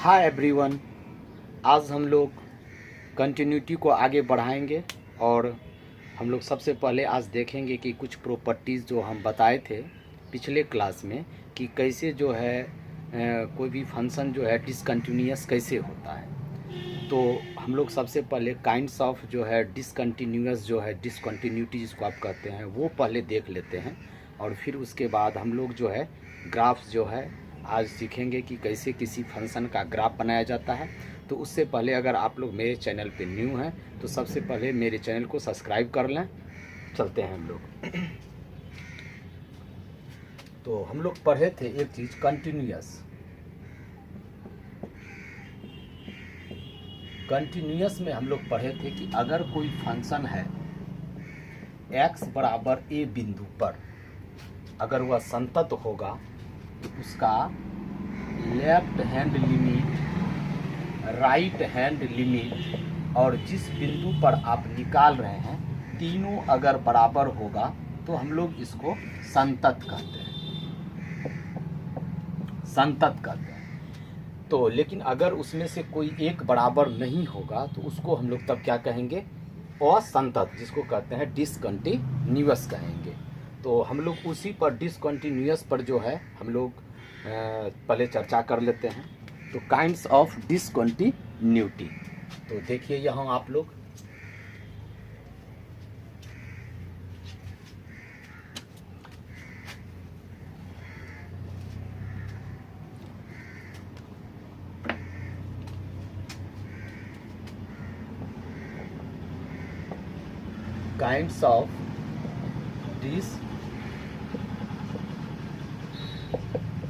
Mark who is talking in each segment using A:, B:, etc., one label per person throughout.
A: Hi everyone. आज हम लोग कंटिन्यूटी को आगे बढ़ाएंगे और हम लोग सबसे पहले आज देखेंगे कि कुछ प्रॉपर्टीज़ जो हम बताए थे पिछले क्लास में कि कैसे जो है कोई भी फंक्शन जो है डिसकंटिन्यूअस कैसे होता है। तो हम लोग सबसे पहले काइंड्स ऑफ जो है डिसकंटिन्यूअस जो है डिसकंटिन्यूटी जिसको आप कहते हैं वो पहले देख लेते हैं और फिर उसके बाद हम लोग जो है ग्राफ्स जो है आज सीखेंगे कि कैसे किसी फंक्शन का ग्राफ बनाया जाता है। तो उससे पहले अगर आप लोग मेरे चैनल पे न्यू हैं तो सबसे पहले मेरे चैनल को सब्सक्राइब कर लें। चलते हैं हम लोग। तो हम लोग पढ़े थे एक चीज़ कंटिन्यूअस में हम लोग पढ़े थे कि अगर कोई फंक्शन है x बराबर a बिंदु पर अगर वह संतत होगा तो उसका left hand limit, right hand limit और जिस बिंदु पर आप निकाल रहे हैं तीनों अगर बराबर होगा तो हम लोग इसको संतत कहते हैं। तो लेकिन अगर उसमें से कोई एक बराबर नहीं होगा तो उसको हम लोग तब क्या कहेंगे? असंतत, जिसको कहते हैं डिसकंटिन्यूअस कहेंगे। तो हम लोग उसी पर डिसकंटिन्यूअस पर जो है हम लोग पहले चर्चा कर लेते हैं। तो काइंड्स ऑफ डिसकंटिन्यूटी, तो देखिए यहाँ आप लोग काइंड्स ऑफ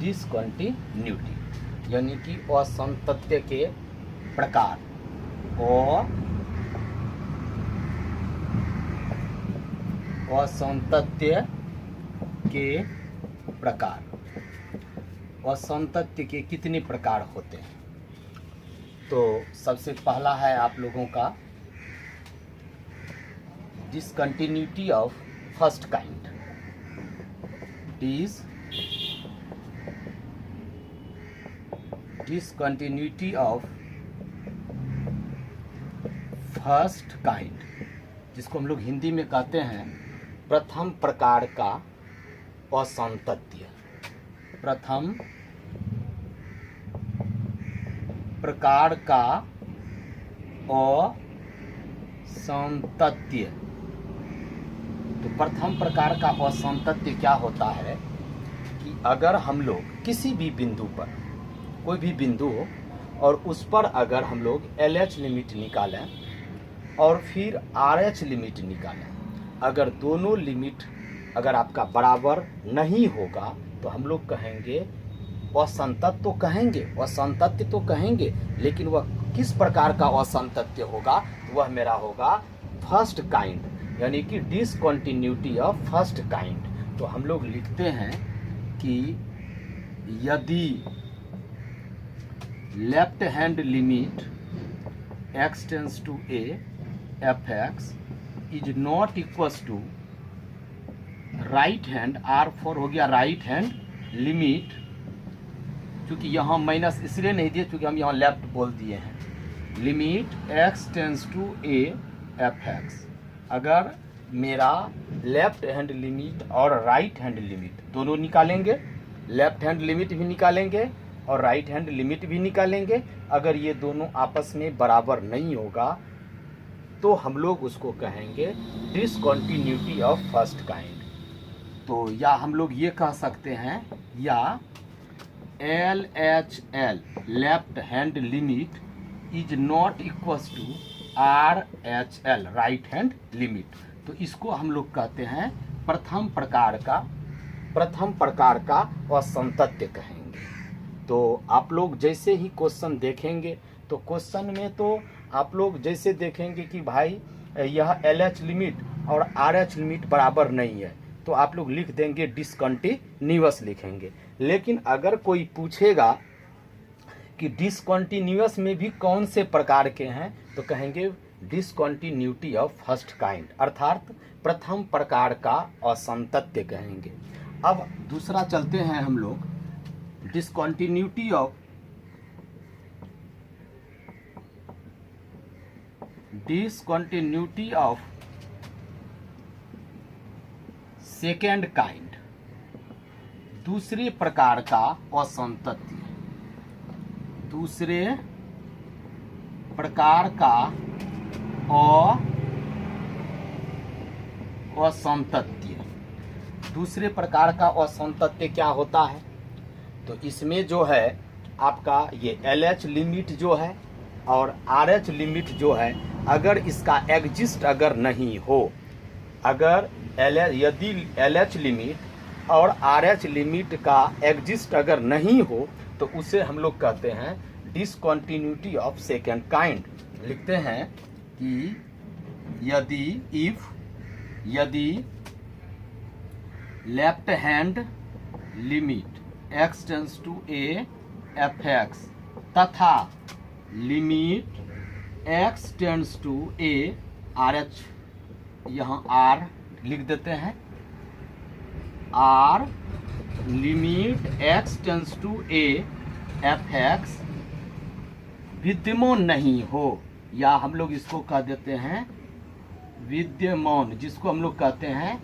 A: डिसकंटिन्यूटी यानी कि असंतत्य के प्रकार और असंतत्य के प्रकार। असंतत्य के कितने प्रकार होते हैं? तो सबसे पहला है आप लोगों का discontinuity of first kind. Discontinuity of first kind, जिसको हम लोग हिंदी में कहते हैं प्रथम प्रकार का असंतत्य। प्रथम प्रकार का असंतत्य। तो प्रथम प्रकार का असंतत्य क्या होता है कि अगर हम लोग किसी भी बिंदु पर, कोई भी बिंदु हो और उस पर अगर हम लोग LH लिमिट निकालें और फिर RH लिमिट निकालें, अगर दोनों लिमिट अगर आपका बराबर नहीं होगा तो हम लोग कहेंगे असंतत तो कहेंगे, असंतत्य तो कहेंगे, लेकिन वह किस प्रकार का असंतत्य होगा? वह मेरा होगा फर्स्ट काइंड, यानी कि डिसकंटिन्यूटी ऑफ फर्स्ट काइंड। तो हम लोग लिखते हैं कि यदि left hand limit x tends to a f(x) is not equals to right hand, R4 हो गया राइट हैंड लिमिट, क्योंकि यहाँ माइनस इसलिए नहीं दिए क्योंकि हम यहाँ लेफ्ट बोल दिए हैं, limit x tends to a f(x)। अगर मेरा लेफ्ट हैंड लिमिट और राइट हैंड लिमिट दोनों निकालेंगे, लेफ्ट हैंड लिमिट भी निकालेंगे और राइट हैंड लिमिट भी निकालेंगे, अगर ये दोनों आपस में बराबर नहीं होगा तो हम लोग उसको कहेंगे डिसकंटिन्यूटी ऑफ फर्स्ट काइंड। तो या हम लोग ये कह सकते हैं, या LHL left hand limit is not equals to RHL right hand limit. तो इसको हम लोग कहते हैं प्रथम प्रकार का असंतत्य कहेंगे। तो आप लोग जैसे ही क्वेश्चन देखेंगे तो क्वेश्चन में तो आप लोग जैसे देखेंगे कि भाई यह LH लिमिट और RH लिमिट बराबर नहीं है तो आप लोग लिख देंगे डिसकंटिन्यूअस लिखेंगे। लेकिन अगर कोई पूछेगा कि डिसकंटिन्यूअस में भी कौन से प्रकार के हैं तो कहेंगे डिसकंटिन्यूटी ऑफ फर्स्ट काइंड, अर्थात प्रथम प्रकार का असंतत्य कहेंगे। अब दूसरा चलते हैं हम लोग discontinuity of discontinuity of second kind, दूसरे प्रकार का असंतत्य, दूसरे प्रकार का असंतत्य। दूसरे प्रकार का असंतत्य क्या होता है? तो इसमें जो है आपका ये LH लिमिट जो है और RH लिमिट जो है, अगर इसका एग्जिस्ट अगर नहीं हो, अगर यदि LH लिमिट और RH लिमिट का एग्जिस्ट अगर नहीं हो तो उसे हम लोग कहते हैं डिसकंटिन्यूटी ऑफ सेकेंड काइंड। लिखते हैं कि यदि left hand limit x tends to a fx तथा limit x tends to a RH, यहाँ r लिख देते हैं, r limit x tends to a fx विद्यमान नहीं हो, या हम लोग इसको कह देते हैं विद्यमान, जिसको हम लोग कहते हैं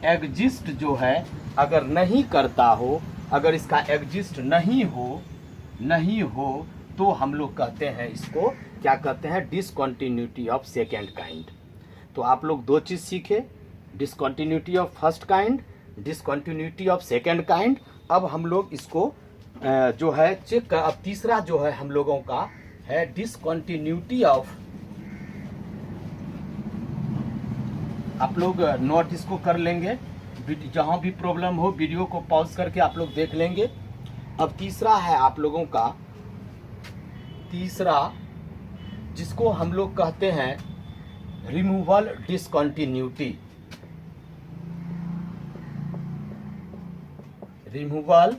A: एग्जिस्ट जो है अगर नहीं करता हो, अगर इसका एग्जिस्ट नहीं हो तो हम लोग कहते हैं इसको क्या कहते हैं? Discontinuity of second kind. तो आप लोग दो चीज़ सीखे, discontinuity of first kind, discontinuity of second kind. अब हम लोग इसको जो है चेक कर, अब तीसरा जो है हम लोगों का है डिसकंटिन्यूटी ऑफ, आप लोग नोट इसको कर लेंगे, जहाँ भी प्रॉब्लम हो वीडियो को पॉज करके आप लोग देख लेंगे। अब तीसरा है आप लोगों का, तीसरा जिसको हम लोग कहते हैं रिमूवल डिसकंटिन्यूटी, रिमूवल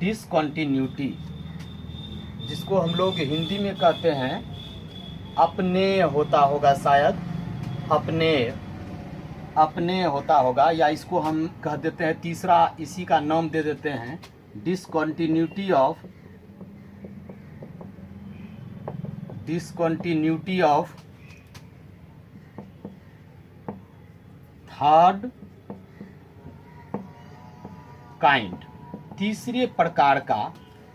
A: डिसकंटिन्यूटी, जिसको हम लोग हिंदी में कहते हैं अपने होता होगा, शायद अपने होता होगा, या इसको हम कह देते हैं तीसरा, इसी का नाम दे देते हैं डिसकंटिन्यूटी ऑफ थर्ड काइंड। तीसरे प्रकार का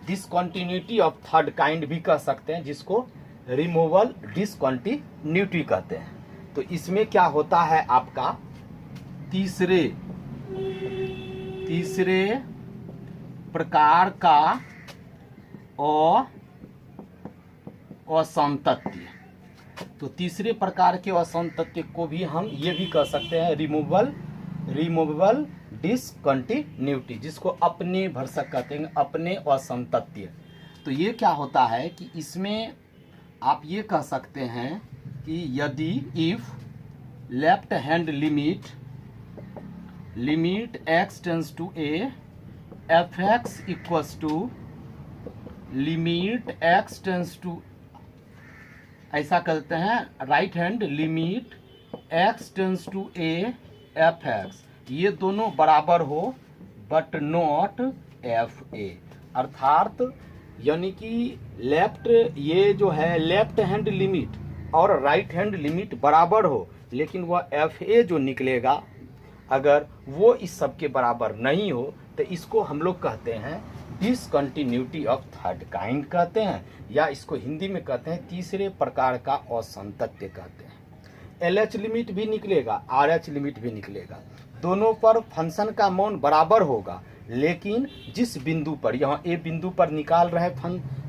A: डिसकंटिन्यूटी ऑफ थर्ड काइंड भी कह सकते हैं, जिसको रिमूवल डिसकंटिन्यूटी कहते हैं। तो इसमें क्या होता है आपका तीसरे प्रकार का असंतत्य। तो तीसरे प्रकार के असंतत्य को भी हम ये भी कह सकते हैं रिमूवेबल डिसकंटिन्यूटी, जिसको अपने भरसक कहते हैं, अपने असंतत्य। तो ये क्या होता है कि इसमें आप ये कह सकते हैं कि यदि if left hand limit x tends to a fx equals to limit x tends to, ऐसा करते हैं right hand limit x tends to a fx, ये दोनों बराबर हो बट नॉट fa, अर्थात यानी कि ये जो है लेफ्ट हैंड लिमिट और राइट हैंड लिमिट बराबर हो, लेकिन वह fa जो निकलेगा अगर वो इस सब के बराबर नहीं हो तो इसको हम लोग कहते हैं डिसकंटिन्यूटी ऑफ थर्ड काइंड कहते हैं, या इसको हिंदी में कहते हैं तीसरे प्रकार का असंतत्य कहते हैं। LH लिमिट भी निकलेगा, RH लिमिट भी निकलेगा, दोनों पर फंक्शन का मान बराबर होगा, लेकिन जिस बिंदु पर, यहाँ A बिंदु पर निकाल रहे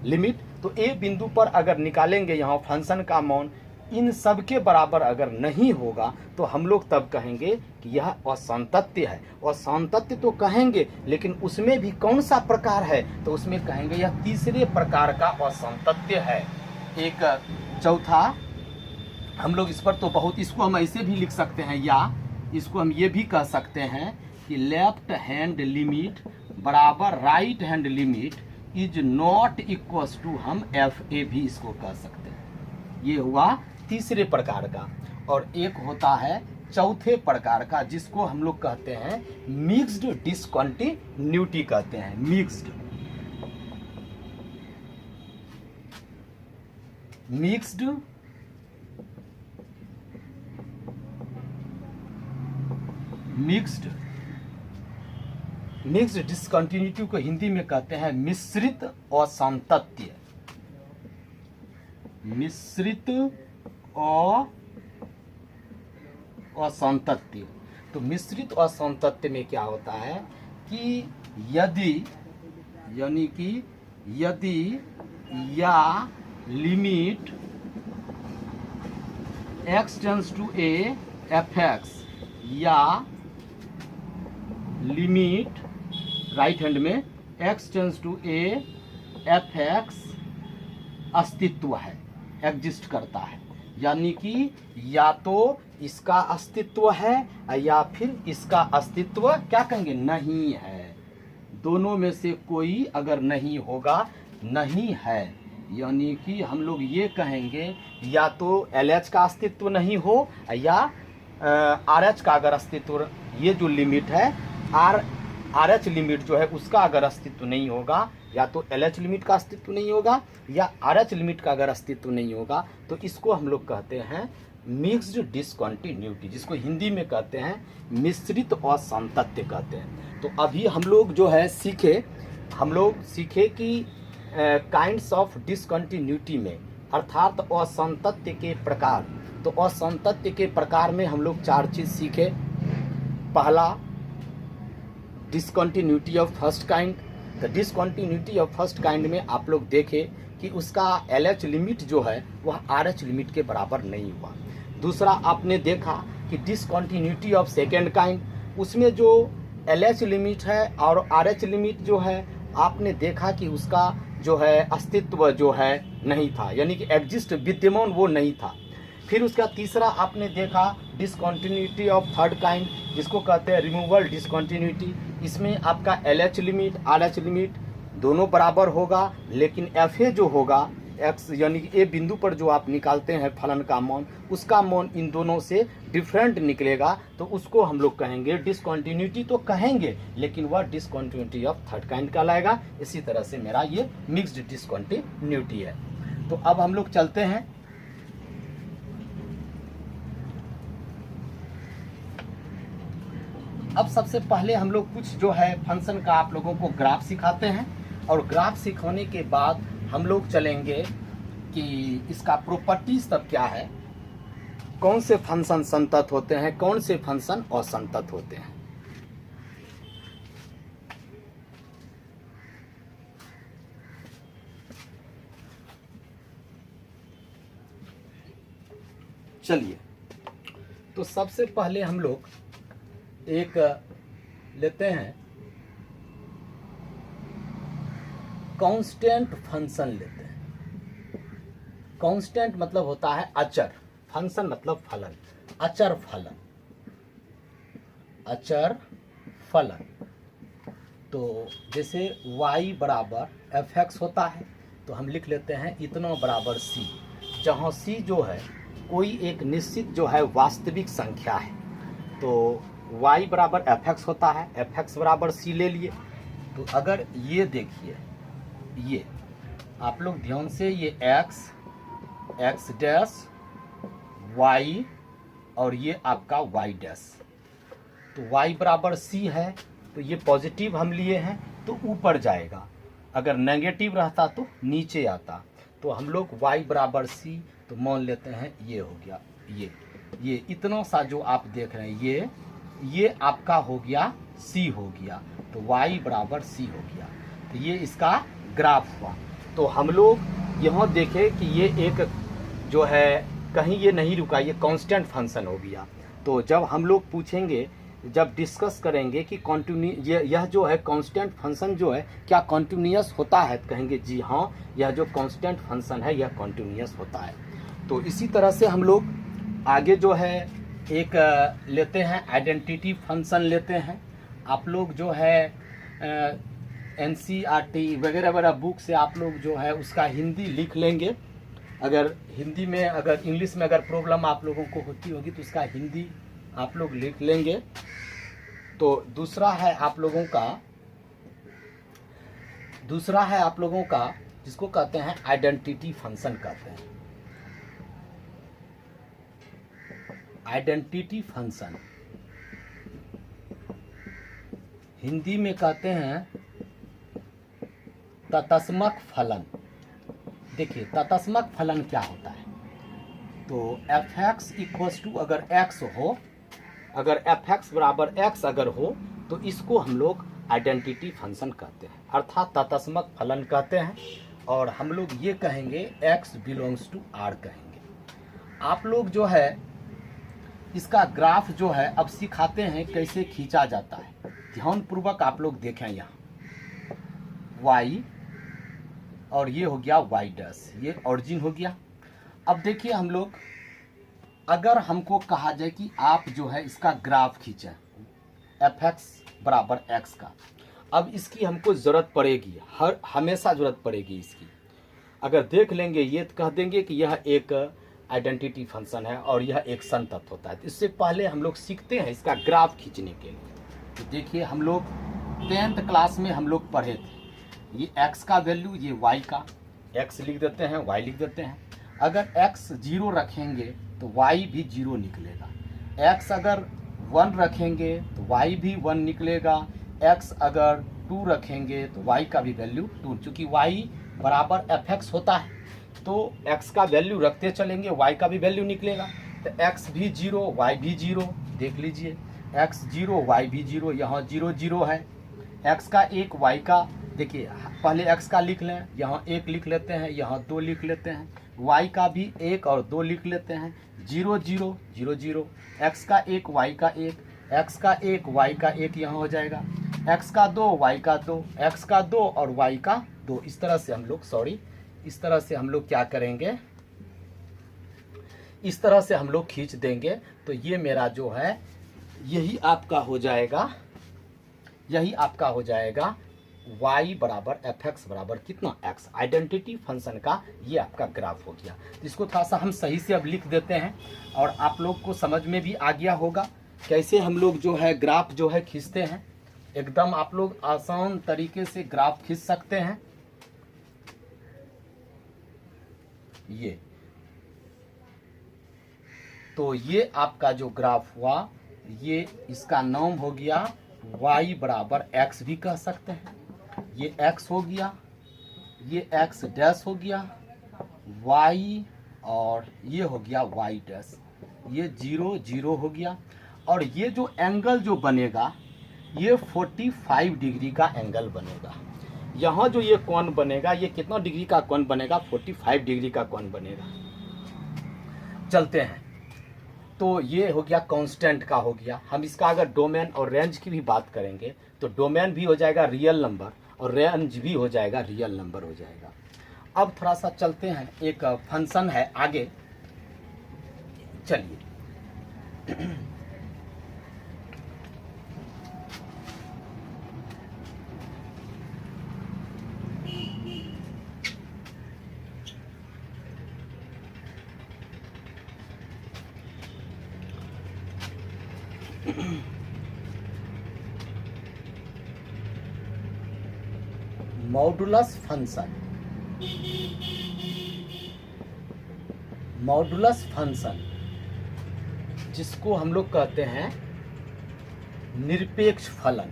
A: लिमिट, तो A बिंदु पर अगर निकालेंगे यहाँ फंक्शन का मान इन सब के बराबर अगर नहीं होगा तो हम लोग तब कहेंगे कि यह असंतत्य है। असंतत्य तो कहेंगे, लेकिन उसमें भी कौन सा प्रकार है, तो उसमें कहेंगे यह तीसरे प्रकार का असंतत्य है। एक चौथा हम लोग इस पर तो बहुत, इसको हम ऐसे भी लिख सकते हैं, या इसको हम ये भी कह सकते हैं कि लेफ्ट हैंड लिमिट बराबर right hand limit is not equals to, हम FA भी इसको कह सकते हैं। ये हुआ तीसरे प्रकार का। और एक होता है चौथे प्रकार का, जिसको हम लोग कहते हैं मिक्स्ड डिसकंटिन्यूटी कहते हैं। मिक्स्ड डिसकंटिन्यूटी को हिंदी में कहते हैं मिश्रित असंतत्य। मिश्रित असंतत्य। तो मिश्रित असंतत्य में क्या होता है कि यदि यानी कि यदि या limit x tends to a fx या लिमिट राइट हैंड में x tends to a fx अस्तित्व है, एग्जिस्ट करता है, यानी कि या तो इसका अस्तित्व है या फिर इसका अस्तित्व क्या कहेंगे नहीं है। दोनों में से कोई अगर नहीं होगा, नहीं है, यानी कि हम लोग ये कहेंगे या तो LH का अस्तित्व नहीं हो या RH का अगर अस्तित्व, ये जो लिमिट है RH लिमिट जो है उसका अगर अस्तित्व नहीं होगा, या तो LH लिमिट का अस्तित्व नहीं होगा या RH लिमिट का अगर अस्तित्व नहीं होगा, तो इसको हम लोग कहते हैं मिक्स्ड डिसकंटिन्यूटी, जिसको हिंदी में कहते हैं मिश्रित असंतत्य कहते हैं। तो अभी हम लोग जो है सीखे कि काइंड्स ऑफ डिसकंटिन्यूटी में, अर्थात असंतत्य के प्रकार। तो असंतत्य के प्रकार में हम लोग 4 चीज़ सीखे। पहला डिसकंटिन्यूटी ऑफ फर्स्ट काइंड। तो डिसकंटिन्यूटी ऑफ फर्स्ट काइंड में आप लोग देखें कि उसका LH लिमिट जो है वह RH लिमिट के बराबर नहीं हुआ। दूसरा आपने देखा कि डिसकंटिन्यूटी ऑफ सेकेंड काइंड, उसमें जो LH लिमिट है और RH लिमिट जो है आपने देखा कि उसका जो है अस्तित्व जो है नहीं था, यानी कि एग्जिस्ट विद्यमान वो नहीं था। फिर उसका तीसरा आपने देखा डिसकंटिन्यूटी ऑफ थर्ड काइंड, जिसको कहते हैं रिमूवल डिसकंटिन्यूटी। इसमें आपका LH लिमिट RH लिमिट दोनों बराबर होगा, लेकिन FA जो होगा x यानी कि A बिंदु पर जो आप निकालते हैं फलन का मान, उसका मान इन दोनों से डिफरेंट निकलेगा, तो उसको हम लोग कहेंगे डिसकंटिन्यूटी तो कहेंगे, लेकिन वह डिसकंटिन्यूटी ऑफ थर्ड काइंड कहलाएगा। इसी तरह से मेरा ये मिक्स्ड डिसकंटिन्यूटी है। तो अब हम लोग चलते हैं अब सबसे पहले हम लोग कुछ जो है फंक्शन का आप लोगों को ग्राफ सिखाते हैं, और ग्राफ सिखाने के बाद हम लोग चलेंगे कि इसका प्रॉपर्टीज तब क्या है, कौन से फंक्शन संतत होते हैं, कौन से फंक्शन असंतत होते हैं। चलिए, तो सबसे पहले हम लोग एक लेते हैं कांस्टेंट फंक्शन लेते हैं। कांस्टेंट मतलब होता है अचर, फंक्शन मतलब फलन, अचर फलन, अचर फलन। तो जैसे y बराबर fx होता है, तो हम लिख लेते हैं इतना बराबर c, जहाँ c जो है कोई एक निश्चित जो है वास्तविक संख्या है। तो y बराबर fx होता है, fx बराबर c ले लिए। तो अगर ये देखिए, ये आप लोग ध्यान से, ये x डैश y और ये आपका y डैश, तो y बराबर c है, तो ये पॉजिटिव हम लिए हैं तो ऊपर जाएगा, अगर नेगेटिव रहता तो नीचे आता। तो हम लोग y बराबर c तो मान लेते हैं ये हो गया, ये इतना सा जो आप देख रहे हैं ये आपका हो गया c हो गया, तो y बराबर c हो गया। तो ये इसका ग्राफ हुआ। तो हम लोग यहाँ देखें कि ये एक जो है कहीं ये नहीं रुका, ये कांस्टेंट फंक्शन हो गया। तो जब हम लोग पूछेंगे, जब डिस्कस करेंगे कि यह जो है कांस्टेंट फंक्शन जो है क्या कॉन्टिन्यूअस होता है, तो कहेंगे जी हाँ, यह जो कांस्टेंट फंक्शन है यह कॉन्टिन्यूअस होता है। तो इसी तरह से हम लोग आगे जो है एक लेते हैं आइडेंटिटी फंक्शन लेते हैं। आप लोग जो है NCERT वगैरह वगैरह बुक से आप लोग जो है उसका हिंदी लिख लेंगे। अगर हिंदी में, अगर इंग्लिश में अगर प्रॉब्लम आप लोगों को होती होगी तो उसका हिंदी आप लोग लिख लेंगे। तो दूसरा है आप लोगों का जिसको कहते हैं आइडेंटिटी फंक्शन कहते हैं। आइडेंटिटी फंक्शन, हिंदी में कहते हैं तत्समक फलन। देखिए तत्समक फलन क्या होता है, तो एफ एक्स इक्वल्स टू अगर एक्स हो, अगर एफ एक्स बराबर एक्स अगर हो तो इसको हम लोग आइडेंटिटी फंक्शन कहते हैं, अर्थात तत्समक फलन कहते हैं। और हम लोग ये कहेंगे x बिलोंग्स टू आर कहेंगे। आप लोग जो है इसका ग्राफ जो है अब सिखाते हैं कैसे खींचा जाता है, ध्यानपूर्वक आप लोग देखें। यहाँ y और ये हो गया y डैश, ये ऑरिजिन हो गया। अब देखिए हम लोग अगर हमको कहा जाए कि आप जो है इसका ग्राफ खींचें एफ एक्स बराबर एक्स का, अब इसकी हमको ज़रूरत पड़ेगी, हमेशा ज़रूरत पड़ेगी इसकी। अगर देख लेंगे ये तो कह देंगे कि यह एक आइडेंटिटी फंक्शन है और यह एक संतत होता है। तो इससे पहले हम लोग सीखते हैं इसका ग्राफ खींचने के लिए। तो देखिए हम लोग 10th क्लास में हम लोग पढ़े थे, ये x का वैल्यू, ये y का, x लिख देते हैं y लिख देते हैं। अगर x 0 रखेंगे तो y भी 0 निकलेगा, x अगर 1 रखेंगे तो y भी 1 निकलेगा, x अगर 2 रखेंगे तो y का भी वैल्यू 2। चूँकि y बराबर एफ एक्स होता है तो x का वैल्यू रखते चलेंगे, y का भी वैल्यू निकलेगा। तो x भी 0 y भी 0, देख लीजिए x 0 y भी 0, यहाँ 0 0 है। x का 1 y का, देखिए पहले x का लिख लें, यहाँ 1 लिख लेते हैं, यहाँ 2 लिख लेते हैं, y का भी 1 और 2 लिख लेते हैं, 0 0 0 0, x का 1 y का 1, x का 1 y का 1 यहाँ हो जाएगा, x का 2 y का 2, x का 2 और y का 2। इस तरह से हम लोग इस तरह से हम लोग क्या करेंगे, इस तरह से हम लोग खींच देंगे। तो ये मेरा जो है यही आपका हो जाएगा, यही आपका हो जाएगा y बराबर एफ एक्स बराबर कितना x, आइडेंटिटी फंक्शन का ये आपका ग्राफ हो गया। तो इसको थोड़ा सा हम सही से अब लिख देते हैं और आप लोग को समझ में भी आ गया होगा कैसे हम लोग जो है ग्राफ जो है खींचते हैं। एकदम आप लोग आसान तरीके से ग्राफ खींच सकते हैं। ये तो ये आपका जो ग्राफ हुआ, ये इसका नाम हो गया y बराबर x भी कह सकते हैं, ये x हो गया, ये x डैश हो गया, y और ये हो गया y डैश, ये 0 0 हो गया। और ये जो एंगल जो बनेगा ये 45 डिग्री का एंगल बनेगा। यहाँ जो ये कोण बनेगा ये कितना डिग्री का कोण बनेगा, 45 डिग्री का कोण बनेगा। चलते हैं, तो ये हो गया कांस्टेंट का हो गया। हम इसका अगर डोमेन और रेंज की भी बात करेंगे तो डोमेन भी हो जाएगा रियल नंबर और रेंज भी हो जाएगा रियल नंबर हो जाएगा। अब थोड़ा सा चलते हैं, एक फंक्शन है आगे, चलिए मॉडुलस फंक्शन, मॉडुलस फंक्शन जिसको हम लोग कहते हैं निरपेक्ष फलन।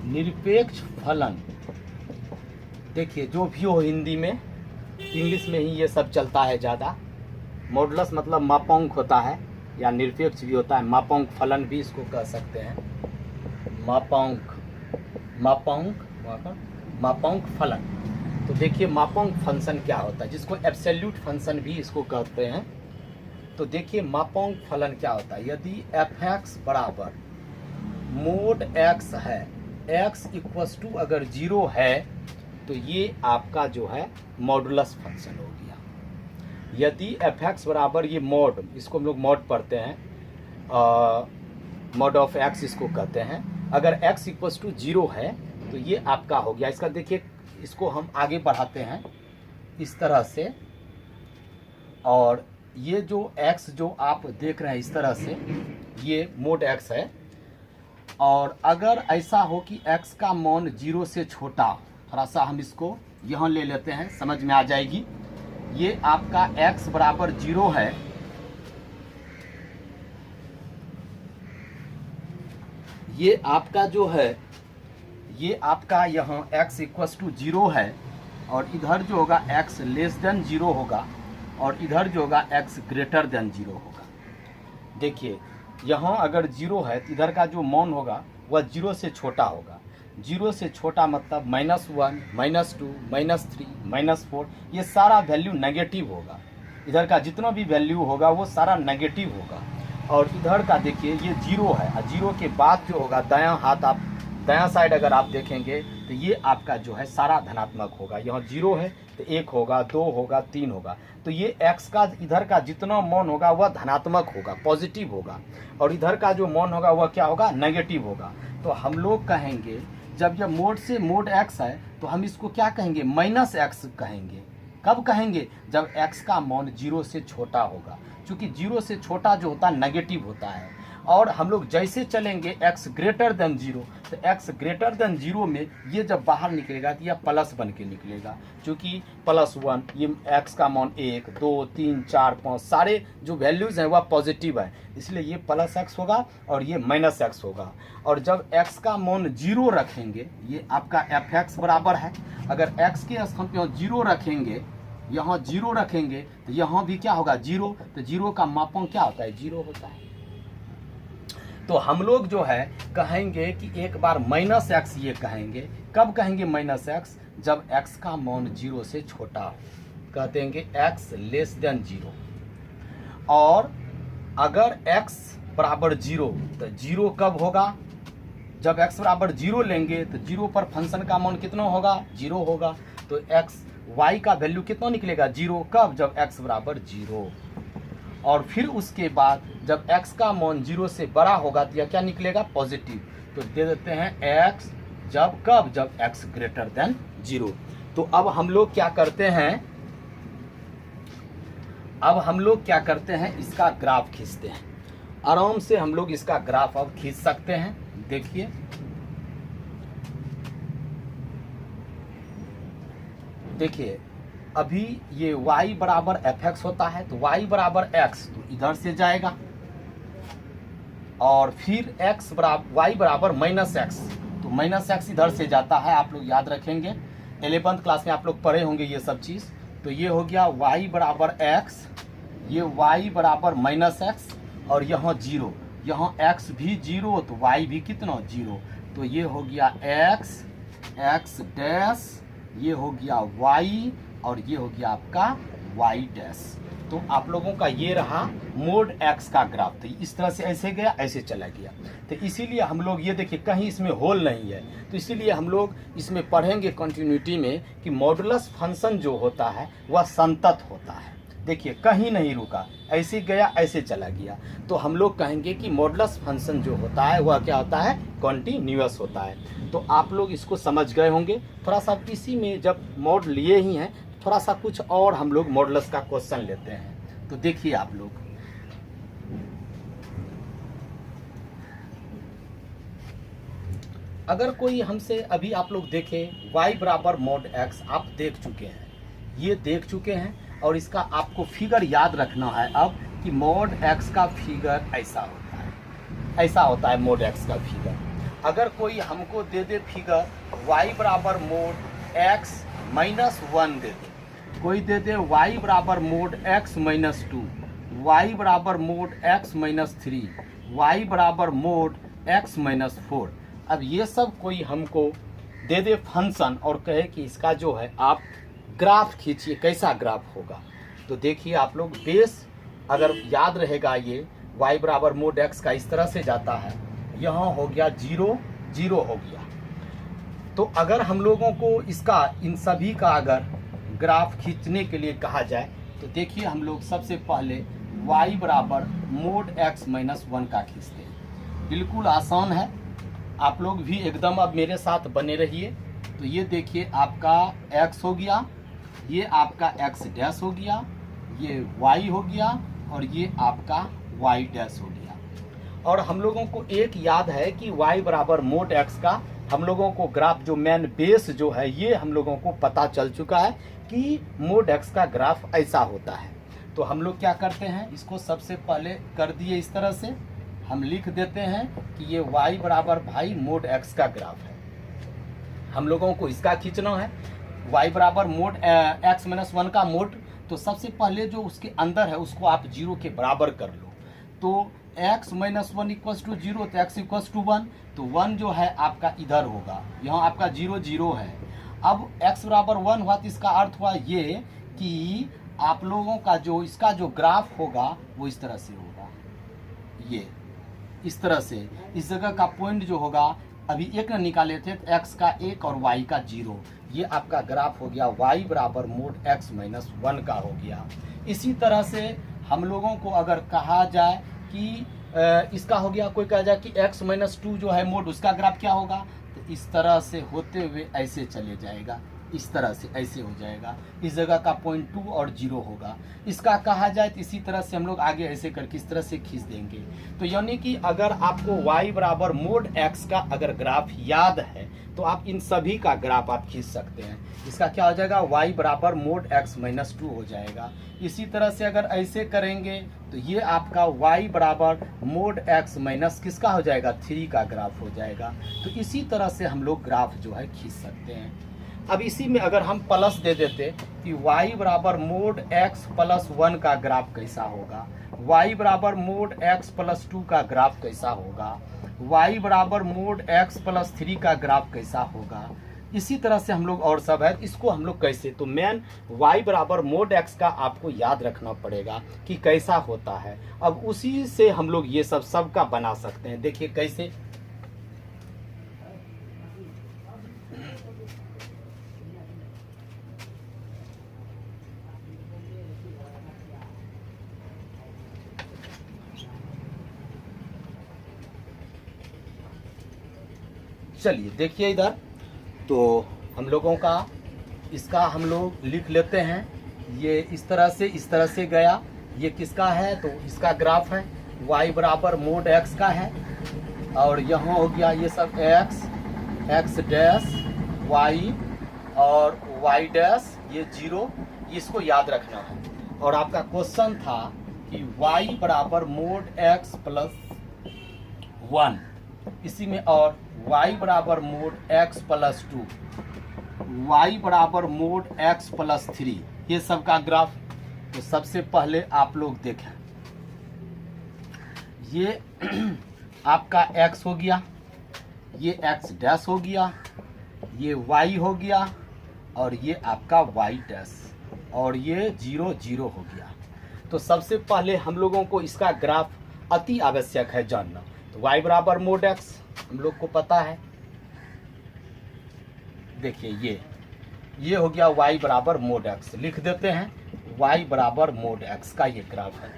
A: निरपेक्ष फलन देखिए जो भी हो, हिंदी में इंग्लिश में ही ये सब चलता है ज़्यादा। मॉडुलस मतलब मापांक होता है या निरपेक्ष भी होता है, मापांक फलन भी इसको कह सकते हैं। मापांक मापांक फलन। तो देखिए मापांक फंक्शन क्या होता है, जिसको एब्सोल्यूट फंक्शन भी इसको कहते हैं। तो देखिए मापांक फलन क्या होता है, यदि एफ एक्स बराबर मोड एक्स है, एक्स इक्वल्स टू अगर 0 है तो ये आपका जो है मॉडुलस फंक्शन हो गया। यदि एफ एक्स बराबर ये मोड, इसको हम लोग मोड पढ़ते हैं, मोड ऑफ एक्स इसको कहते हैं। अगर x इक्वल्स टू 0 है तो ये आपका हो गया। इसका देखिए, इसको हम आगे बढ़ाते हैं इस तरह से, और ये जो x जो आप देख रहे हैं इस तरह से, ये मोड x है। और अगर ऐसा हो कि x का मान 0 से छोटा, थोड़ा सा हम इसको यहाँ ले लेते हैं, समझ में आ जाएगी। ये आपका x बराबर 0 है, ये आपका जो है, ये आपका यहाँ x इक्वस टू 0 है, और इधर जो होगा x लेस देन 0 होगा, और इधर जो होगा x ग्रेटर देन 0 होगा। देखिए यहाँ अगर 0 है तो इधर का जो मान होगा वह 0 से छोटा होगा। 0 से छोटा मतलब -1, -2, -3, -4, ये सारा वैल्यू नेगेटिव होगा। इधर का जितना भी वैल्यू होगा वो सारा नेगेटिव होगा। और इधर का देखिए ये 0 है, और 0 के बाद जो होगा दायां हाथ आप दायां साइड अगर आप देखेंगे तो ये आपका जो है सारा धनात्मक होगा। यहाँ 0 है तो 1 होगा, 2 होगा, 3 होगा। तो ये x का इधर का जितना मान होगा वह धनात्मक होगा, पॉजिटिव होगा, और इधर का जो मान होगा वह क्या होगा, नेगेटिव होगा। तो हम लोग कहेंगे जब यह मोड से मोड x है तो हम इसको क्या कहेंगे, -x कहेंगे। कब कहेंगे, जब x का मान 0 से छोटा होगा, क्योंकि 0 से छोटा जो होता है नेगेटिव होता है। और हम लोग जैसे चलेंगे x ग्रेटर देन 0, तो x ग्रेटर देन 0 में ये जब बाहर निकलेगा तो यह प्लस बन के निकलेगा, क्योंकि +1 ये x का मान 1, 2, 3, 4, 5 सारे जो वैल्यूज़ हैं वह पॉजिटिव है, इसलिए ये +x होगा और ये -x होगा। और जब x का मान 0 रखेंगे, ये आपका fx बराबर है, अगर x के स्थान पर 0 रखेंगे, यहाँ 0 रखेंगे तो यहाँ भी क्या होगा 0, तो 0 का मापांक क्या होता है, 0 होता है। तो हम लोग जो है कहेंगे कि एक बार -x ये कहेंगे। कब कहेंगे -x, जब x का मान 0 से छोटा हो, कहते हैं x लेस देन 0। और अगर x बराबर 0, तो 0 कब होगा, जब x बराबर 0 लेंगे तो 0 पर फंक्शन का मान कितना होगा, 0 होगा। तो y का वैल्यू कितना निकलेगा, 0। कब, जब x बराबर 0। और फिर उसके बाद जब x का मान 0 से बड़ा होगा तो यह क्या निकलेगा, पॉजिटिव। तो दे देते हैं x जब कब, जब x ग्रेटर देन 0। तो अब हम लोग क्या करते हैं, इसका ग्राफ खींचते हैं। आराम से हम लोग इसका ग्राफ अब खींच सकते हैं। देखिए देखिए अभी ये y बराबर fx होता है, तो y बराबर x तो इधर से जाएगा, और फिर y बराबर -x, तो -x इधर से जाता है। आप लोग याद रखेंगे, 11th क्लास में आप लोग पढ़े होंगे ये सब चीज़। तो ये हो गया y बराबर x, ये y बराबर -x, और यहाँ 0, यहाँ x भी 0 तो y भी कितना, 0। तो ये हो गया x डैश, ये हो गया y, और ये हो गया आपका y डैश। तो आप लोगों का ये रहा मोड x का ग्राफ। तो इस तरह से ऐसे गया, ऐसे चला गया। तो इसीलिए हम लोग ये देखिए कहीं इसमें होल नहीं है, तो इसीलिए हम लोग इसमें पढ़ेंगे कंटिन्यूटी में कि मॉडुलस फंक्शन जो होता है वह संतत होता है। देखिए कहीं नहीं रुका, ऐसे गया ऐसे चला गया। तो हम लोग कहेंगे कि मॉडुलस फंक्शन जो होता है वह क्या होता है, कॉन्टिन्यूअस होता है। तो आप लोग इसको समझ गए होंगे। थोड़ा सा इसी में जब मॉड लिए ही हैं, थोड़ा सा कुछ और हम लोग मॉडुलस का क्वेश्चन लेते हैं। तो देखिए आप लोग, अगर कोई हमसे अभी आप लोग देखें y बराबर mod x, आप देख चुके हैं, ये देख चुके हैं, और इसका आपको फिगर याद रखना है अब कि mod x का फिगर ऐसा होता है, ऐसा होता है mod x का फिगर। अगर कोई हमको दे दे फिगर y बराबर mod x -1 दे दे, कोई दे दे y बराबर mod x -2, y बराबर mod x -3, y बराबर mod x -4। अब ये सब कोई हमको दे दे फंक्शन और कहे कि इसका जो है आप ग्राफ खींचिए, कैसा ग्राफ होगा। तो देखिए आप लोग, बेस अगर याद रहेगा, ये y बराबर mod x का इस तरह से जाता है, यहाँ हो गया 0, 0 हो गया। तो अगर हम लोगों को इसका इन सभी का अगर ग्राफ खींचने के लिए कहा जाए, तो देखिए हम लोग सबसे पहले y बराबर mod x -1 का खींचते हैं। बिल्कुल आसान है, आप लोग भी एकदम अब मेरे साथ बने रहिए। तो ये देखिए आपका x हो गया, ये आपका x डैश हो गया, ये y हो गया, और ये आपका y डैश हो गया। और हम लोगों को एक याद है कि y बराबर mod x का हम लोगों को ग्राफ जो मेन बेस जो है ये हम लोगों को पता चल चुका है कि मोड एक्स का ग्राफ ऐसा होता है। तो हम लोग क्या करते हैं, इसको सबसे पहले कर दिए इस तरह से हम लिख देते हैं कि ये y बराबर भाई मोड x का ग्राफ है। हम लोगों को इसका खींचना है y बराबर मोड x माइनस 1 का मोड। तो सबसे पहले जो उसके अंदर है उसको आप 0 के बराबर कर लो। तो x माइनस 1 इक्वल्स टू 0, तो x इक्वल्स टू 1, तो 1 जो है आपका इधर होगा, यहाँ आपका 0 0 है। अब x बराबर 1 हुआ तो इसका अर्थ हुआ ये कि आप लोगों का जो इसका जो ग्राफ होगा वो इस तरह से होगा, ये इस तरह से। इस जगह का पॉइंट जो होगा अभी एक न निकाले थे, तो x का 1 और y का 0, ये आपका ग्राफ हो गया y बराबर मोड x माइनस 1 का हो गया। इसी तरह से हम लोगों को अगर कहा जाए कि इसका हो गया, कोई कहा जाए कि x माइनस 2 जो है मोड उसका ग्राफ क्या होगा, तो इस तरह से होते हुए ऐसे चले जाएगा, इस तरह से ऐसे हो जाएगा। इस जगह का पॉइंट 2 और 0 होगा। इसका कहा जाए तो इसी तरह से हम लोग आगे ऐसे करके इस तरह से खींच देंगे। तो यानी कि अगर आपको y बराबर मोड x का अगर ग्राफ याद है तो आप इन सभी का ग्राफ आप खींच सकते हैं। इसका क्या हो जाएगा, y बराबर मोड x माइनस 2 हो जाएगा। इसी तरह से अगर ऐसे करेंगे तो ये आपका y बराबर मोड x माइनस किसका हो जाएगा, 3 का ग्राफ हो जाएगा। तो इसी तरह से हम लोग ग्राफ जो है खींच सकते हैं। अब इसी में अगर हम प्लस दे देते कि y बराबर मोड x प्लस 1 का ग्राफ कैसा होगा, y बराबर मोड x प्लस 2 का ग्राफ कैसा होगा, y बराबर मोड x प्लस 3 का ग्राफ कैसा होगा। इसी तरह से हम लोग और सब है, इसको हम लोग कैसे, तो मेन y बराबर मोड x का आपको याद रखना पड़ेगा कि कैसा होता है। अब उसी से हम लोग ये सब का बना सकते हैं। देखिए कैसे, चलिए देखिए इधर, तो हम लोगों का इसका हम लोग लिख लेते हैं। ये इस तरह से गया, ये किसका है, तो इसका ग्राफ है y बराबर मोड x का है, और यहाँ हो गया ये सब x डैश y और y डैश ये 0, इसको याद रखना है। और आपका क्वेश्चन था कि y बराबर मोड x प्लस 1, इसी में और y बराबर मोड x प्लस 2, y बराबर मोड x प्लस 3, ये सब का ग्राफ। तो सबसे पहले आप लोग देखें, ये आपका x हो गया, ये x डैश हो गया, ये y हो गया, और ये आपका y डैश, और ये 0 0 हो गया। तो सबसे पहले हम लोगों को इसका ग्राफ अति आवश्यक है जानना। तो y बराबर मोड x हम लोग को पता है, देखिए ये हो गया y बराबर मोड x, लिख देते हैं y बराबर मोड x का ये ग्राफ है।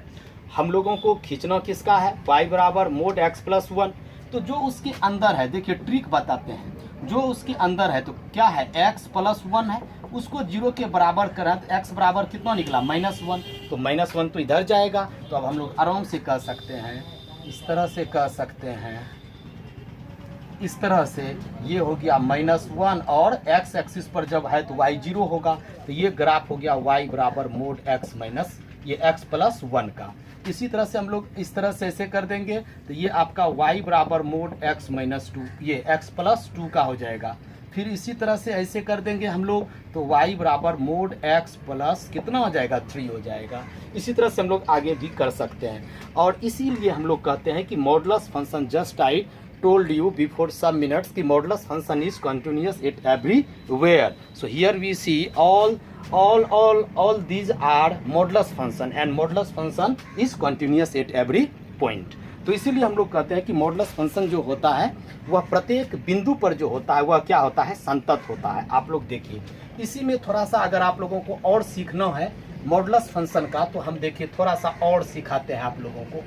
A: हम लोगों को खींचना किसका है, y बराबर मोड x प्लस 1। तो जो उसके अंदर है, देखिए ट्रिक बताते हैं, जो उसके अंदर है तो क्या है, x प्लस 1 है, उसको 0 के बराबर करें तो x बराबर कितना निकला, -1, तो -1 तो इधर जाएगा। तो अब हम लोग आराम से कह सकते हैं, इस तरह से कह सकते हैं, इस तरह से ये हो गया -1, और x एक्सिस पर जब है तो y 0 होगा। तो ये ग्राफ हो गया y बराबर मोड x माइनस ये x प्लस 1 का। इसी तरह से हम लोग इस तरह से ऐसे कर देंगे तो ये आपका y बराबर मोड x माइनस 2, ये x प्लस 2 का हो जाएगा। फिर इसी तरह से ऐसे कर देंगे हम लोग तो y बराबर मोड x प्लस कितना हो जाएगा, 3 हो जाएगा। इसी तरह से हम लोग आगे भी कर सकते हैं। और इसीलिए हम लोग कहते हैं कि modulus function, just I told you before some minutes, the modulus function is continuous at everywhere. So here we see all these are modulus function, and modulus function is continuous at every point. तो इसीलिए हम लोग कहते हैं कि modulus function जो होता है वह प्रत्येक बिंदु पर जो होता है वह क्या होता है, संतत होता है। आप लोग देखिए, इसी में थोड़ा सा अगर आप लोगों को और सीखना है मॉडुलस फंक्शन का, तो हम देखिए थोड़ा सा और सिखाते हैं आप लोगों को।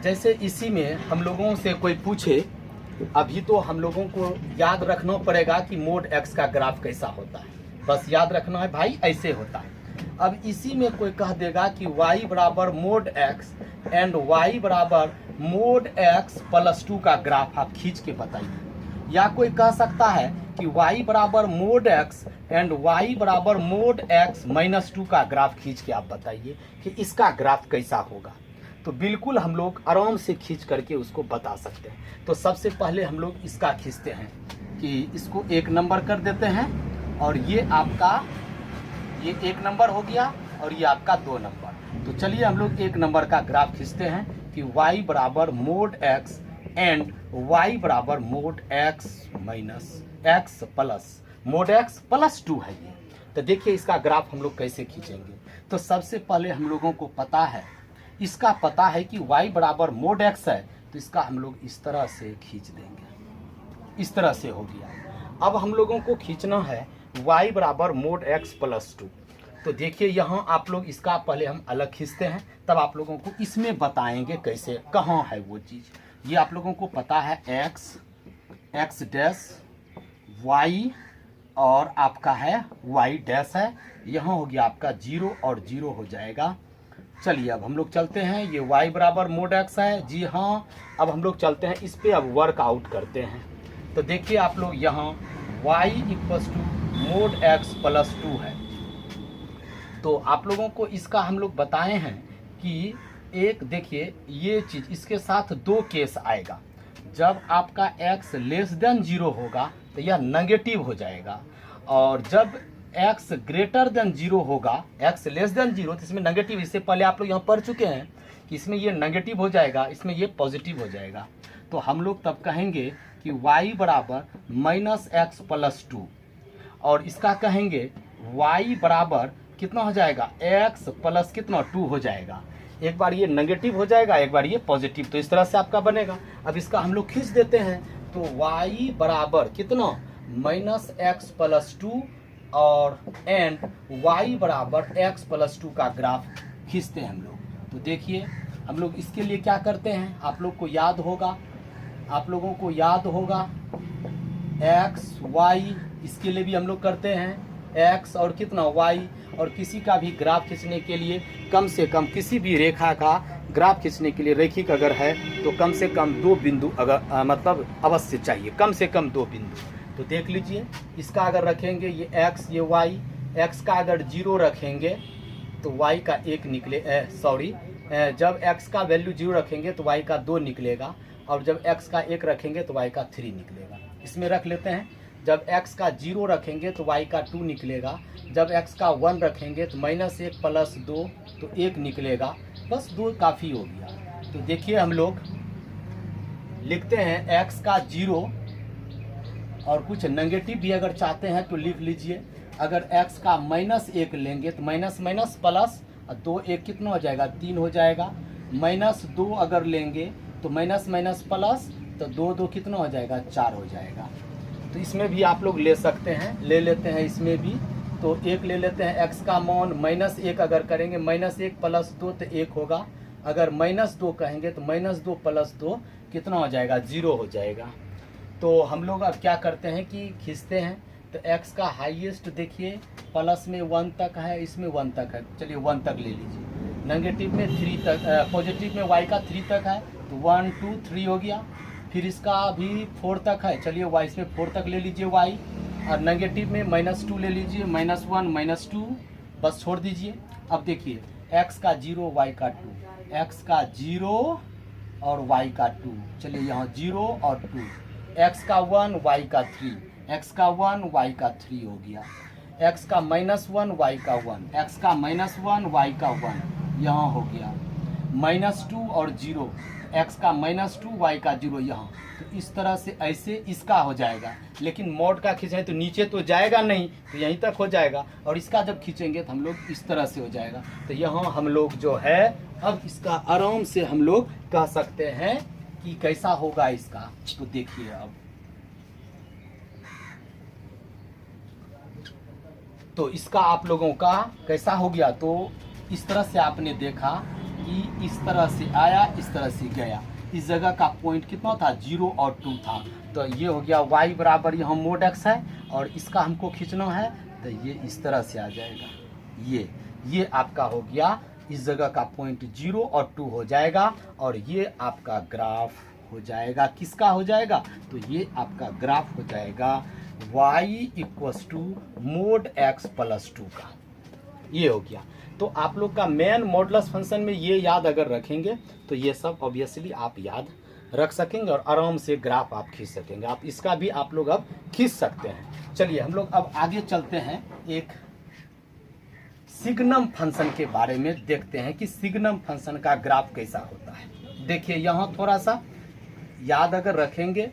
A: जैसे इसी में हम लोगों से कोई पूछे, अभी तो हम लोगों को याद रखना पड़ेगा कि मोड x का ग्राफ कैसा होता है। बस याद रखना है भाई, ऐसे होता है। अब इसी में कोई कह देगा कि y बराबर मोड x एंड y बराबर मोड x प्लस 2 का ग्राफ आप खींच के बताइए। या कोई कह सकता है कि y बराबर मोड x एंड y बराबर मोड x माइनस 2 का ग्राफ खींच के आप बताइए कि इसका ग्राफ कैसा होगा। तो बिल्कुल हम लोग आराम से खींच करके उसको बता सकते हैं। तो सबसे पहले हम लोग इसका खींचते हैं कि इसको 1 नंबर कर देते हैं, और ये आपका ये 1 नंबर हो गया और ये आपका 2 नंबर। तो चलिए हम लोग 1 नंबर का ग्राफ खींचते हैं कि y बराबर मोड x एंड y बराबर mode x minus x plus mode x plus 2 है ये। तो देखिए इसका ग्राफ हम लोग कैसे खींचेंगे। तो सबसे पहले हम लोगों को पता है, इसका पता है कि y बराबर मोड x है, तो इसका हम लोग इस तरह से खींच देंगे। इस तरह से हो गया। अब हम लोगों को खींचना है y बराबर मोड x प्लस 2। तो देखिए यहाँ आप लोग इसका पहले हम अलग खींचते हैं, तब आप लोगों को इसमें बताएंगे कैसे कहाँ है वो चीज़। ये आप लोगों को पता है x डैश y और आपका है y डैश है। यहाँ हो गया आपका 0 और 0 हो जाएगा। चलिए अब हम लोग चलते हैं, ये y बराबर मोड x है, जी हाँ। अब हम लोग चलते हैं इस पे, अब वर्कआउट करते हैं। तो देखिए आप लोग यहाँ y equals to mod x plus 2 है। तो आप लोगों को इसका हम लोग बताए हैं कि एक देखिए ये चीज़, इसके साथ 2 केस आएगा। जब आपका x लेस देन 0 होगा तो यह नेगेटिव हो जाएगा, और जब x ग्रेटर देन 0 होगा, x लेस देन 0, तो इसमें नेगेटिव, इससे पहले आप लोग यहाँ पढ़ चुके हैं कि इसमें ये नेगेटिव हो जाएगा, इसमें ये पॉजिटिव हो जाएगा। तो हम लोग तब कहेंगे कि y बराबर माइनस x प्लस 2, और इसका कहेंगे y बराबर कितना हो जाएगा, x प्लस कितना 2 हो जाएगा। एक बार ये नेगेटिव हो जाएगा, एक बार ये पॉजिटिव, तो इस तरह से आपका बनेगा। अब इसका हम लोग खींच देते हैं, तो y बराबर कितना माइनस x प्लस 2 और एंड y बराबर x प्लस 2 का ग्राफ खींचते हैं हम लोग। तो देखिए हम लोग इसके लिए क्या करते हैं, आप लोग को याद होगा, आप लोगों को याद होगा x y, इसके लिए भी हम लोग करते हैं x और कितना y। और किसी का भी ग्राफ खींचने के लिए कम से कम, किसी भी रेखा का ग्राफ खींचने के लिए रेखिक अगर है तो कम से कम 2 बिंदु अगर मतलब अवश्य चाहिए, कम से कम 2 बिंदु। तो देख लीजिए इसका अगर रखेंगे ये x ये y, x का अगर 0 रखेंगे तो y का 1 निकले, जब x का वैल्यू 0 रखेंगे तो y का 2 निकलेगा, और जब x का 1 रखेंगे तो y का 3 निकलेगा। इसमें रख लेते हैं, जब x का 0 रखेंगे तो y का 2 निकलेगा, जब x का 1 रखेंगे तो माइनस 1 प्लस 2 तो 1 निकलेगा, बस 2 काफ़ी हो गया। तो देखिए हम लोग लिखते हैं x का 0, और कुछ नेगेटिव भी अगर चाहते हैं तो लिख लीजिए। अगर x का माइनस 1 लेंगे तो माइनस माइनस प्लस 2 1 कितना हो जाएगा, 3 हो जाएगा। माइनस 2 अगर लेंगे तो माइनस माइनस प्लस, तो 2 2 कितना हो जाएगा, 4 हो जाएगा। तो इसमें भी आप लोग ले सकते हैं, ले लेते हैं इसमें भी। तो 1 ले लेते हैं, x का मान माइनस 1 अगर करेंगे, माइनस 1 प्लस 2 तो 1 होगा। अगर माइनस 2 कहेंगे तो माइनस 2 प्लस 2 कितना हो जाएगा, 0 हो जाएगा। तो हम लोग अब क्या करते हैं कि खींचते हैं। तो x का हाईएस्ट देखिए प्लस में 1 तक है, इसमें 1 तक है, चलिए 1 तक ले लीजिए। नेगेटिव में 3 तक, पॉजिटिव में y का 3 तक है, तो 1 2 3 हो गया। फिर इसका भी 4 तक है, चलिए y इसमें 4 तक ले लीजिए y, और नेगेटिव में -2 ले लीजिए, -1 -2, बस छोड़ दीजिए। अब देखिए x का 0 y का 2, x का 0 और y का 2, चलिए यहाँ 0 और 2, x का 1 y का 3, x का 1 y का 3 हो गया, x का -1 y का 1, x का -1 y का 1 यहाँ हो गया, -2 और 0, x का -2 y का 0 यहाँ। तो इस तरह से ऐसे इसका हो जाएगा, लेकिन मोड का खींचें तो नीचे तो जाएगा नहीं, तो यहीं तक हो जाएगा। और इसका जब खींचेंगे तो हम लोग इस तरह से हो जाएगा। तो यहाँ हम लोग जो है अब इसका आराम से हम लोग कह सकते हैं कि कैसा होगा इसका। तो देखिए अब तो इसका आप लोगों का कैसा हो गया। तो इस तरह से आपने देखा कि इस तरह से आया, इस तरह से गया। इस जगह का पॉइंट कितना था, 0 और 2 था। तो ये हो गया y बराबर यहाँ मोड x है, और इसका हमको खींचना है, तो ये इस तरह से आ जाएगा। ये ये आपका हो गया, इस जगह का पॉइंट 0 और 2 हो जाएगा, और ये आपका ग्राफ हो जाएगा, किसका हो जाएगा, तो ये आपका ग्राफ हो जाएगा y equals to mod x plus 2 का। ये हो गया। तो आप लोग का मेन मॉडुलस फंक्शन में ये याद अगर रखेंगे तो ये सब ऑब्वियसली आप याद रख सकेंगे और आराम से ग्राफ आप खींच सकेंगे। आप इसका भी आप लोग अब खींच सकते हैं। चलिए हम लोग अब आगे चलते हैं, एक सिग्नम फंक्शन के बारे में देखते हैं कि सिग्नम फंक्शन का ग्राफ कैसा होता है। देखिए यहाँ थोड़ा सा याद अगर रखेंगे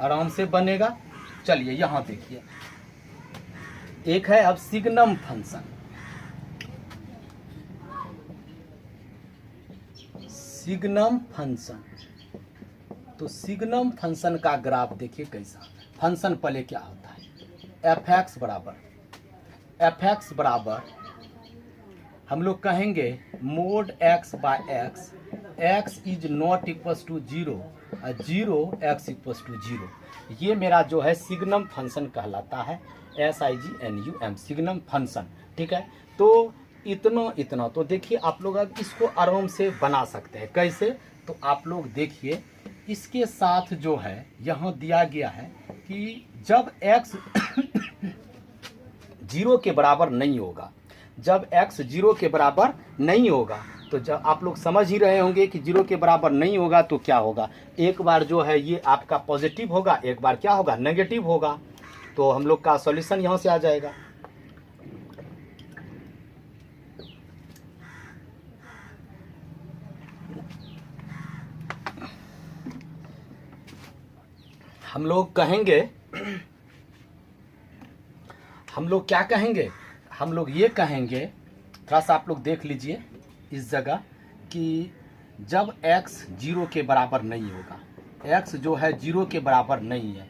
A: आराम से बनेगा। चलिए यहाँ देखिए, एक है अब सिग्नम फंक्शन। सिग्नम फंक्शन, तो सिग्नम फंक्शन का ग्राफ देखिए कैसा। फंक्शन पहले क्या होता है, एफ एक्स बराबर हम लोग कहेंगे mod x by x, x is not equals to 0 और 0 x इक्वल्स टू 0। ये मेरा जो है सिग्नम फंक्शन कहलाता है, SIGNUM सिग्नम फंक्शन। ठीक है, तो इतना तो देखिए आप लोग अब इसको आराम से बना सकते हैं। कैसे, तो आप लोग देखिए इसके साथ जो है यहाँ दिया गया है कि जब x 0 के बराबर नहीं होगा, जब x 0 के बराबर नहीं होगा, तो जब आप लोग समझ ही रहे होंगे कि 0 के बराबर नहीं होगा तो क्या होगा, एक बार जो है ये आपका पॉजिटिव होगा, एक बार क्या होगा, नेगेटिव होगा। तो हम लोग का सॉल्यूशन यहाँ से आ जाएगा। हम लोग कहेंगे, हम लोग क्या कहेंगे, हम लोग ये कहेंगे, थोड़ा सा आप लोग देख लीजिए इस जगह कि जब x 0 के बराबर नहीं होगा, x जो है 0 के बराबर नहीं है,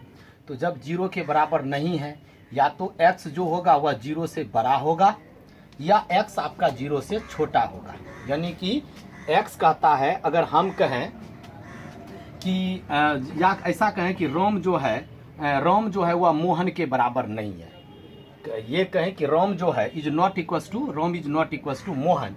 A: तो जब 0 के बराबर नहीं है या तो x जो होगा वह 0 से बड़ा होगा या x आपका 0 से छोटा होगा। यानी कि x कहता है, अगर हम कहें कि या ऐसा कहें कि रोम जो है वह मोहन के बराबर नहीं है, ये कहें कि रोम जो है इज नॉट इक्वल्स टू, रोम is not equals to Mohan,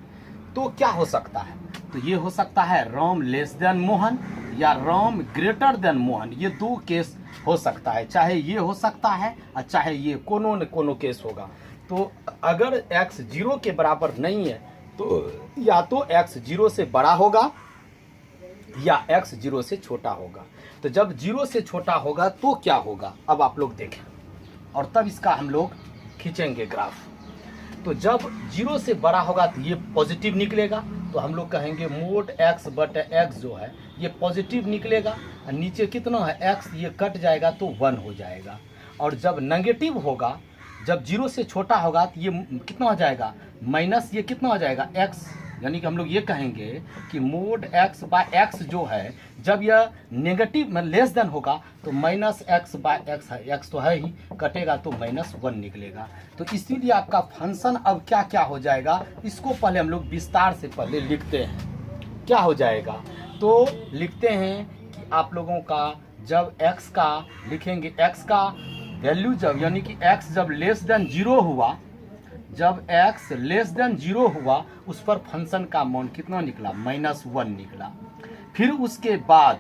A: तो क्या हो सकता है, तो ये हो सकता है रोम लेस देन मोहन या रोम ग्रेटर देन मोहन। ये दो केस हो सकता है, चाहे ये हो सकता है और चाहे ये कोनो न कोनो केस होगा। तो अगर x 0 के बराबर नहीं है तो या तो x 0 से बड़ा होगा या x 0 से छोटा होगा। तो जब 0 से छोटा होगा तो क्या होगा, अब आप लोग देखें और तब इसका हम लोग खींचेंगे ग्राफ। तो जब 0 से बड़ा होगा तो ये पॉजिटिव निकलेगा, तो हम लोग कहेंगे मोड x बटे x जो है ये पॉजिटिव निकलेगा, और नीचे कितना है x, ये कट जाएगा तो 1 हो जाएगा। और जब नेगेटिव होगा, जब 0 से छोटा होगा तो ये कितना हो जाएगा, माइनस, ये कितना हो जाएगा x। यानी कि हम लोग ये कहेंगे कि मोड x बाय x जो है जब यह नेगेटिव में लेस देन होगा तो माइनस x बाय x है, x तो है ही, कटेगा तो -1 निकलेगा। तो इसीलिए आपका फंक्शन अब क्या क्या हो जाएगा, इसको पहले हम लोग विस्तार से पहले लिखते हैं। क्या हो जाएगा, तो लिखते हैं कि आप लोगों का जब x का लिखेंगे, x का वैल्यू जब, यानी कि x जब लेस देन 0 हुआ, जब x लेस देन 0 हुआ उस पर फंक्शन का मान कितना निकला, -1 निकला। फिर उसके बाद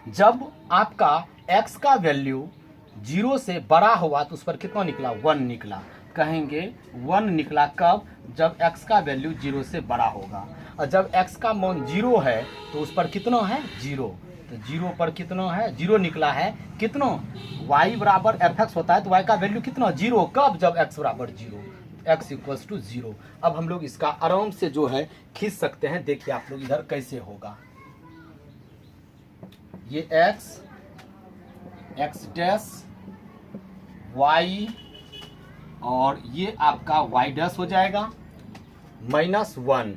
A: जब आपका x का वैल्यू 0 से बड़ा हुआ तो उस पर कितना निकला, 1 निकला। कहेंगे 1 निकला कब, जब x का वैल्यू 0 से बड़ा होगा। और जब x का मान 0 है तो उस पर कितना है, 0। तो 0 पर कितना है, 0 निकला है, कितना, y बराबर fx होता है तो y का वैल्यू कितना, 0। कब, जब x बराबर 0, x इक्वल्स टू 0। अब हम लोग इसका आराम से जो है खींच सकते हैं। देखिए आप लोग इधर कैसे होगा, ये x डैश y और ये आपका y डैश हो जाएगा -1।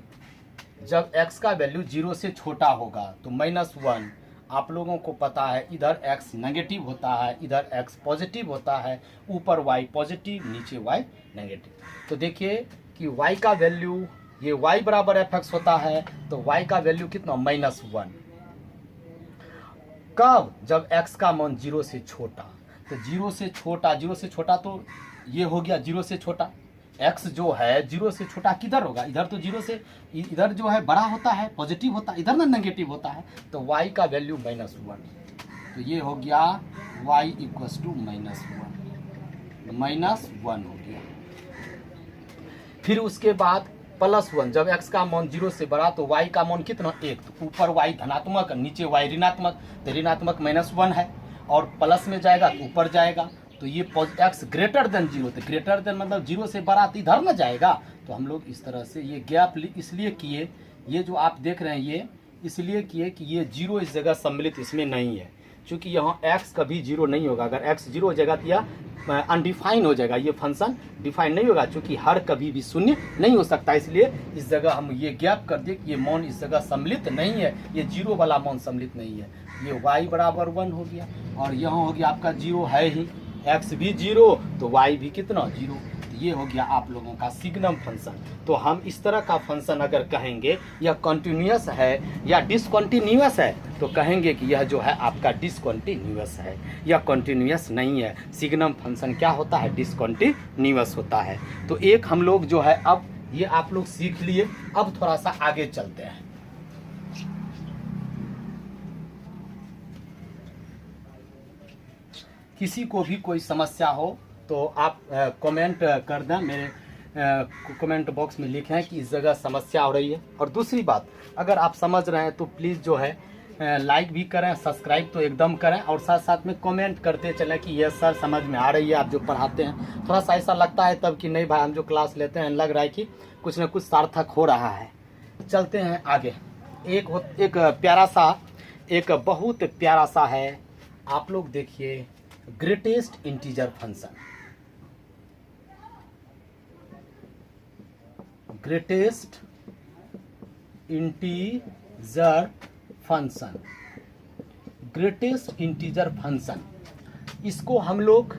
A: जब x का वैल्यू 0 से छोटा होगा तो -1। आप लोगों को पता है इधर x नेगेटिव होता है, इधर x पॉजिटिव होता है, ऊपर y पॉजिटिव, नीचे y नेगेटिव। तो देखिए कि y का वैल्यू, ये y बराबर fx होता है तो y का वैल्यू कितना, -1। कब, जब x का मान 0 से छोटा। तो 0 से छोटा, 0 से छोटा तो ये हो गया 0 से छोटा, x जो है 0 से छोटा किधर होगा, इधर तो 0 से इधर जो है बड़ा होता है, पॉजिटिव होता है, इधर ना नेगेटिव होता है, तो y का वैल्यू -1, तो ये हो गया y इक्वस टू -1 हो गया। फिर उसके बाद +1, जब x का मान 0 से बड़ा तो y का मान कितना 1, तो ऊपर y धनात्मक नीचे y ऋणात्मक, तो ऋणात्मक -1 है और प्लस में जाएगा तो ऊपर जाएगा, तो ये x ग्रेटर देन 0, तो ग्रेटर देन मतलब 0 से बड़ा तो इधर ना जाएगा, तो हम लोग इस तरह से ये गैप इसलिए किए, ये जो आप देख रहे हैं ये इसलिए किए कि ये 0 इस जगह सम्मिलित इसमें नहीं है, क्योंकि यहाँ x कभी 0 नहीं होगा, अगर x 0 हो जाएगा तो यह अनडिफाइन हो जाएगा, ये फंक्शन डिफाइन नहीं होगा, क्योंकि हर कभी भी शून्य नहीं हो सकता, इसलिए इस जगह हम ये गैप कर दिए कि ये मान इस जगह सम्मिलित नहीं है, ये 0 वाला मान सम्मिलित नहीं है, ये y बराबर 1 हो गया, और यहाँ हो गया आपका 0 है ही, x भी 0 तो y भी कितना 0, तो ये हो गया आप लोगों का सिग्नम फंक्शन। तो हम इस तरह का फंक्शन अगर कहेंगे यह कंटिन्यूअस है या डिसकंटिन्यूअस है, तो कहेंगे कि यह जो है आपका डिसकंटिन्यूअस है, यह कंटिन्यूअस नहीं है। सिग्नम फंक्शन क्या होता है, डिसकंटिन्यूअस होता है। तो एक हम लोग जो है अब ये आप लोग सीख लिए, अब थोड़ा सा आगे चलते हैं। किसी को भी कोई समस्या हो तो आप कमेंट कर दें, मेरे कमेंट बॉक्स में लिखें कि इस जगह समस्या हो रही है। और दूसरी बात, अगर आप समझ रहे हैं तो प्लीज़ जो है लाइक भी करें, सब्सक्राइब तो एकदम करें, और साथ साथ में कमेंट करते चलें कि ये सर समझ में आ रही है आप जो पढ़ाते हैं। थोड़ा सा ऐसा लगता है तब कि नहीं भाई हम जो क्लास लेते हैं लग रहा है कि कुछ न कुछ सार्थक हो रहा है। चलते हैं आगे। एक प्यारा सा, एक बहुत प्यारा सा है, आप लोग देखिए, greatest integer function. Greatest integer function, greatest integer function, इसको हम लोग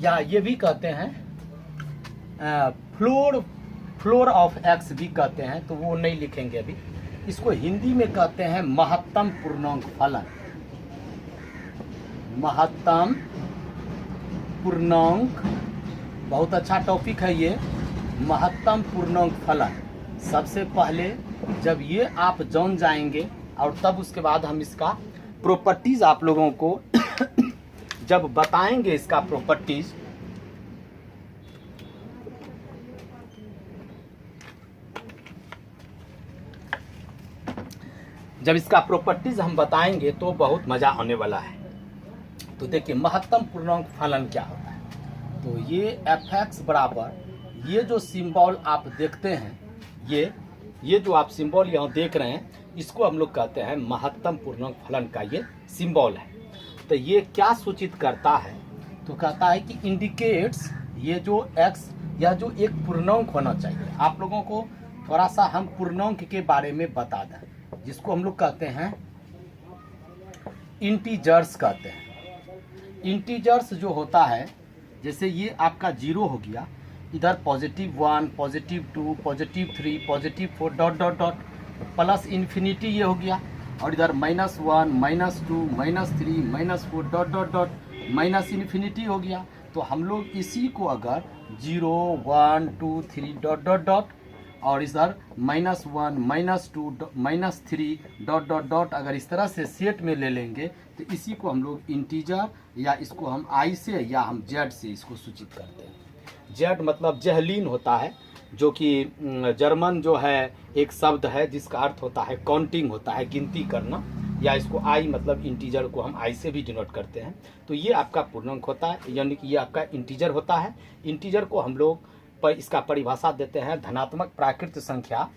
A: या ये भी कहते हैं फ्लोर ऑफ एक्स भी कहते हैं, तो वो नहीं लिखेंगे अभी। इसको हिंदी में कहते हैं महत्तम पूर्णांक फलन। महत्तम पूर्णांक, बहुत अच्छा टॉपिक है ये, महत्तम पूर्णांक फलन। सबसे पहले जब ये आप जान जाएंगे और तब उसके बाद हम इसका प्रॉपर्टीज आप लोगों को जब बताएंगे, इसका प्रॉपर्टीज जब इसका प्रॉपर्टीज हम बताएंगे तो बहुत मजा आने वाला है। तो देखिए महत्तम पूर्णांक फलन क्या होता है, तो ये f(x) बराबर, ये जो सिंबल आप देखते हैं, ये जो आप सिंबल यहाँ देख रहे हैं, इसको हम लोग कहते हैं महत्तम पूर्णांक फलन का ये सिंबल है। तो ये क्या सूचित करता है, तो कहता है कि इंडिकेट्स, ये जो x, यह जो एक पूर्णांक होना चाहिए। आप लोगों को थोड़ा सा हम पूर्णांक के बारे में बता दें, जिसको हम लोग कहते हैं इंटीजर्स कहते हैं। इंटीजर्स जो होता है, जैसे ये आपका 0 हो गया, इधर +1, +2, +3, +4 dot dot dot plus infinity ये हो गया, और इधर -1, -2, -3, -4 dot dot dot minus infinity हो गया। तो हम लोग इसी को अगर 0, 1, 2, 3 डॉट डॉट डॉट और इधर -1, -2, -3 डॉट डॉट डॉट अगर इस तरह से सेट में ले लेंगे, तो इसी को हम लोग इंटीजर, या इसको हम i से या हम z से इसको सूचित करते हैं। z मतलब जहलीन होता है, जो कि जर्मन जो है एक शब्द है जिसका अर्थ होता है काउंटिंग होता है, गिनती करना, या इसको i मतलब इंटीजर को हम i से भी डिनोट करते हैं। तो ये आपका पूर्णांक होता है, यानी कि ये आपका इंटीजर होता है। इंटीजर को हम लोग पर इसका परिभाषा देते हैं धनात्मक प्राकृत संख्या,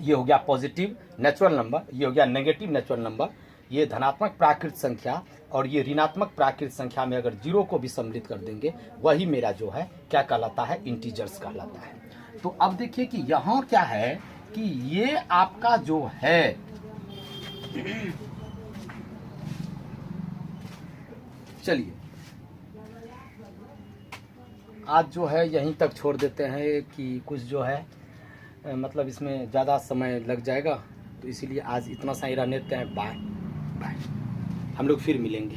A: ये हो गया पॉजिटिव नेचुरल नंबर, ये हो गया नेगेटिव नेचुरल नंबर, ये धनात्मक प्राकृत संख्या, और ये ऋणात्मक प्राकृत संख्या में अगर 0 को भी सम्मिलित कर देंगे, वही मेरा जो है क्या कहलाता है, इंटीजर्स कहलाता है। तो अब देखिए कि यहाँ क्या है कि ये आपका जो है चलिए आज जो है यहीं तक छोड़ देते हैं कि कुछ जो है मतलब इसमें ज़्यादा समय लग जाएगा, तो इसीलिए आज इतना सा ही रहने देते हैं। बाय बाय, हम लोग फिर मिलेंगे।